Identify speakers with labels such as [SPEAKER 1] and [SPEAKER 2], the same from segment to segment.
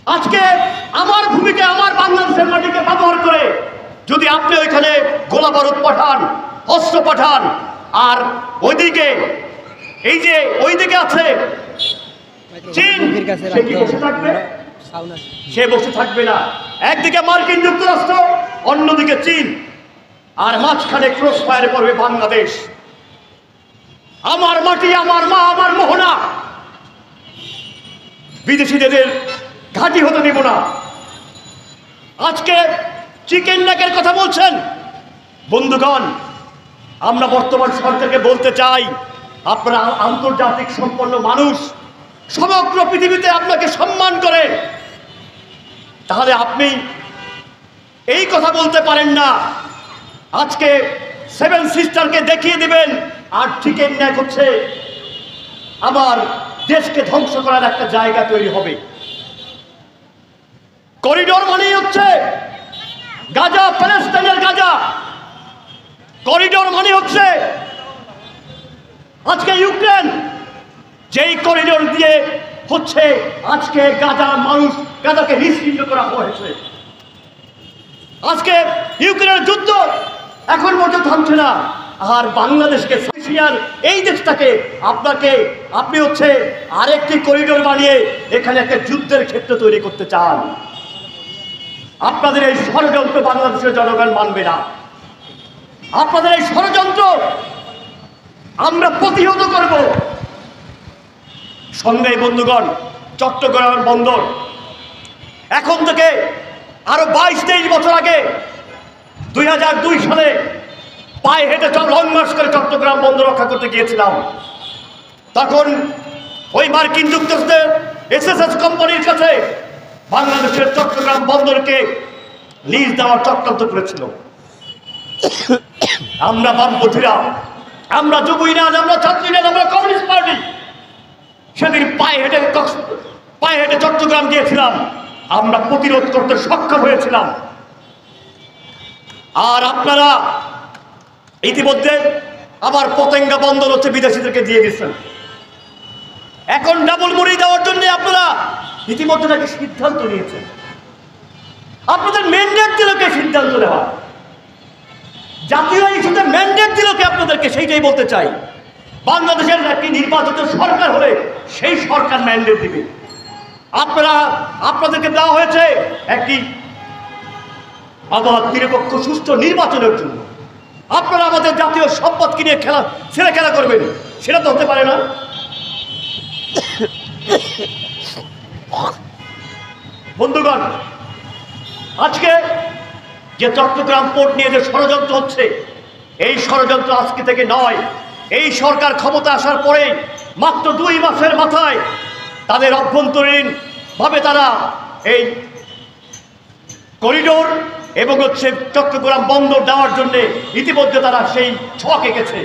[SPEAKER 1] আজকে আমার ভূমিকে, আমার বাংলাদেশের মাটিকে ব্যবহার করে যদি আপনি ওইখানে গোলা বারুদ পাঠান, অস্ত্র পাঠান, আর ওইদিকে এই যে ওইদিকে আছে চীন, সে কি বসে থাকবে? সে বসে থাকবে না। একদিকে মার্কিন যুক্তরাষ্ট্র, অন্যদিকে চীন, আর মাঝখানে ক্রস ফায়ারে পড়বে বাংলাদেশ। আমার মাটি, আমার মা, আমার মোহনা, বিদেশিদের ঘাঁটি হতে দেব না। আজকে চিকেন নেকের কথা বলছেন বন্ধুগণ, আমরা বর্তমান সরকারকে বলতে চাই, আপনারা আন্তর্জাতিক সম্পন্ন মানুষ, সমগ্র পৃথিবীতে আপনাকে সম্মান করে, তাহলে আপনি এই কথা বলতে পারেন না আজকে সেভেন সিস্টারকে দেখিয়ে দিবেন আর চিকেন নেক হচ্ছে আমার দেশকে ধ্বংস করার একটা জায়গা তৈরি হবে। করিডোর মানেই হচ্ছে গাজা, প্যালেস্টাইনের গাজা। করিডোর মানে হচ্ছে আজকে ইউক্রেন, যেই করিডোর দিয়ে হচ্ছে আজকে গাজার মানুষ, গাজাকে নিশ্চিহ্ন করা হয়েছে। আজকে ইউক্রেনের যুদ্ধ এখন পর্যন্ত থামছে না, আর বাংলাদেশকে, এই দেশটাকে আপনি হচ্ছে আরেকটি করিডোর বানিয়ে এখানে একটা যুদ্ধের ক্ষেত্র তৈরি করতে চান। আপনাদের এই ষড়যন্ত্র বাংলাদেশের জনগণ মানবে না। আপনাদের এই ষড়যন্ত্র আমরা প্রতিহত করব। সঙ্গে বন্ধুগণ, চট্টগ্রাম বন্দর এখন থেকে আরো 22-23 বছর আগে 2002 সালে পায়ে হেঁটে লং মার্চ করে চট্টগ্রাম বন্দর রক্ষা করতে গিয়েছিলাম। তখন ওই মার্কিন যুক্তরাষ্ট্রের এসএসএস কোম্পানির কাছে বাংলাদেশের চট্টগ্রাম বন্দরকে লিজ দেওয়ার চক্রান্ত করেছিল। আমরা বামপন্থীরা, আমরা যুবইরাজ, আমরা ছাত্রীরাজ, আমরা কমিউনিস্ট পার্টি সেদিন পায়ে হেঁটে চট্টগ্রাম গিয়েছিলাম। আমরা প্রতিরোধ করতে সক্ষম হয়েছিলাম। আর আপনারা ইতিমধ্যে আবার পতেঙ্গা বন্দর হচ্ছে বিদেশিদেরকে দিয়ে দিচ্ছেন। এখন ডাবল মুড়ি দেওয়ার জন্য আপনারা ইতিমধ্যে নাকি সিদ্ধান্ত নিয়েছেন। আপনাদের ম্যান্ডেট দিল কে সিদ্ধান্ত নেওয়া? জাতীয় ইস্যুতে ম্যান্ডেট দিল কে আপনাদেরকে? সেইটাই বলতে চাই। বাংলাদেশের একটি নির্বাচিত সরকার হলে সেই সরকার ম্যান্ডেট দিবে। আপনাদেরকে দেওয়া হয়েছে একটি আবার নিরপেক্ষ সুষ্ঠু নির্বাচনের জন্য। আপনারা আমাদের জাতীয় সম্পদকে নিয়ে খেলা করবেন, সেটা তো হতে পারে না। বন্ধুগণ, আজকে যে চট্টগ্রাম পোর্ট নিয়ে যে ষড়যন্ত্র হচ্ছে, এই ষড়যন্ত্র আজকে থেকে নয়। এই সরকার ক্ষমতা আসার পরে মাত্র 2 মাসের মাথায় তাদের অভ্যন্তরীণ ভাবে তারা এই করিডোর এবং হচ্ছে চট্টগ্রাম বন্দর দেওয়ার জন্য ইতিমধ্যে তারা সেই ছক এঁকেছে,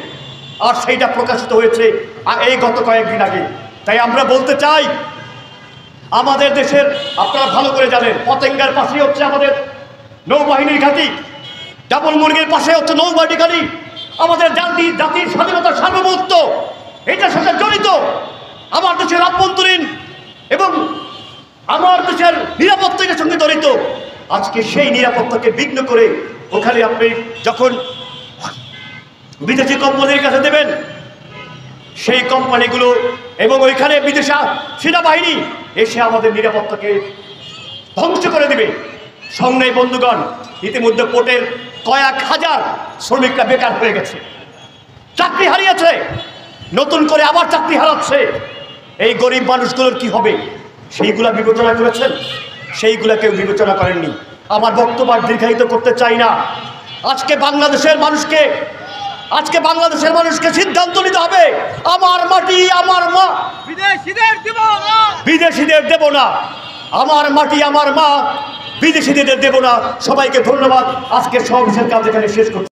[SPEAKER 1] আর সেইটা প্রকাশিত হয়েছে এই গত কয়েকদিন আগে। তাই আমরা বলতে চাই, আমাদের দেশের, আপনারা ভালো করে জানেন, পতেঙ্গার পাশে হচ্ছে আমাদের নৌবাহিনীর ঘাঁটি, ডাবল মুরগির পাশে হচ্ছে নৌবাহিনী ঘাঁটি। আমাদের জাতির স্বাধীনতার সার্বভৌমত্ব এটার সাথে জড়িত। আমার দেশের অভ্যন্তরীণ এবং আমার দেশের নিরাপত্তার সঙ্গে জড়িত। আজকে সেই নিরাপত্তাকে বিঘ্ন করে ওখানে আপনি যখন বিদেশি কোম্পানির কাছে দেবেন, সেই কোম্পানিগুলো এবং ওইখানে বিদেশি সেনাবাহিনী এসে আমাদের নিরাপত্তাকে ধ্বংস করে দেবে। সঙ্গে বন্ধুগণ, ইতিমধ্যে পোর্টের কয়েক হাজার শ্রমিকরা বেকার হয়ে গেছে, চাকরি হারিয়েছে, নতুন করে আবার চাকরি হারাচ্ছে। এই গরিব মানুষগুলোর কি হবে? সেইগুলা বিবেচনা করেছেন? সেইগুলা কেউ বিবেচনা করেননি। আমার বক্তব্য দীর্ঘায়িত করতে চাই না। আজকে বাংলাদেশের মানুষকে সিদ্ধান্ত নিতে হবে, আমার মাটি, আমার মা, বিদেশিদের দেব না। আমার মাটি, আমার মা, বিদেশিদের দেব না। সবাইকে ধন্যবাদ। আজকে সমাবেশের কাজ এখানে শেষ করছি।